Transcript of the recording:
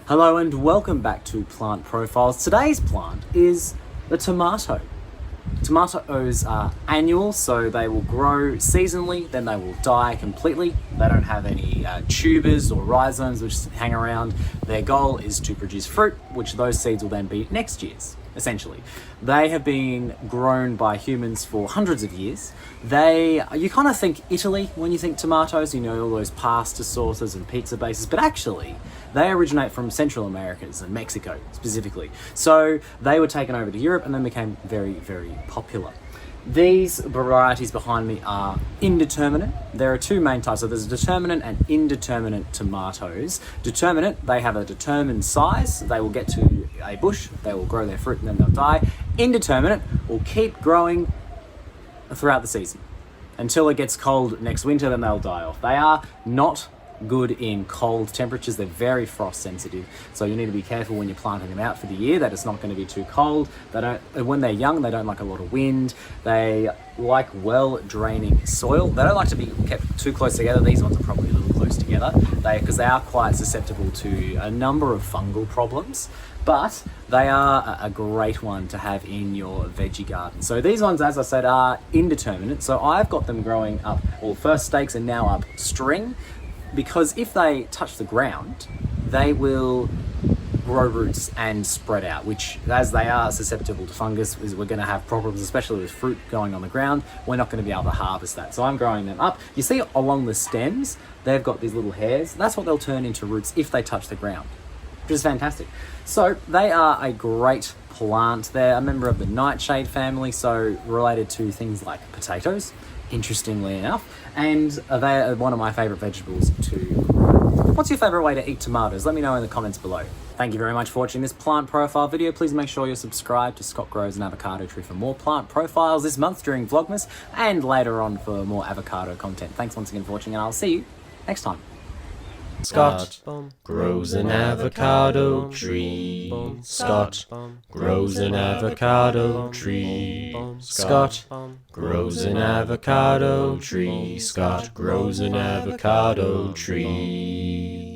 Hello and welcome back to Plant Profiles. Today's plant is the tomato. Tomatoes are annual, so they will grow seasonally, then they will die completely. They don't have any tubers or rhizomes which hang around. Their goal is to produce fruit, which those seeds will then be next year's, essentially. They have been grown by humans for hundreds of years. You kind of think Italy when you think tomatoes, you know, all those pasta sauces and pizza bases, but actually they originate from Central Americas and Mexico specifically. So they were taken over to Europe and then became very, very popular. These varieties behind me are indeterminate. There are two main types. So there's determinate and indeterminate tomatoes. Determinate, they have a determined size. They will get to a bush, they will grow their fruit and then they'll die. Indeterminate will keep growing throughout the season until it gets cold next winter, then they'll die off. They are not good in cold temperatures. They're very frost sensitive, so you need to be careful when you're planting them out for the year that it's not going to be too cold. When they're young, they don't like a lot of wind. They like well draining soil. They don't like to be kept too close together. These ones are probably a little close together because they are quite susceptible to a number of fungal problems, but they are a great one to have in your veggie garden. So these ones, as I said, are indeterminate. So I've got them growing up, well, first stakes and now up string, because if they touch the ground, they will grow roots and spread out, which, as they are susceptible to fungus, we're going to have problems, especially with fruit going on the ground. We're not going to be able to harvest that. So I'm growing them up. You see along the stems, they've got these little hairs. That's what they'll turn into roots if they touch the ground, which is fantastic. So they are a great plant. They're a member of the nightshade family, so related to things like potatoes, interestingly enough, and they are one of my favourite vegetables to grow. What's your favourite way to eat tomatoes? Let me know in the comments below. Thank you very much for watching this plant profile video. Please make sure you're subscribed to Scott Grows an Avocado Tree for more plant profiles this month during Vlogmas and later on for more avocado content. Thanks once again for watching, and I'll see you next time. Scott grows an avocado tree. Scott grows an avocado tree. Scott grows an avocado tree. Scott grows an avocado tree.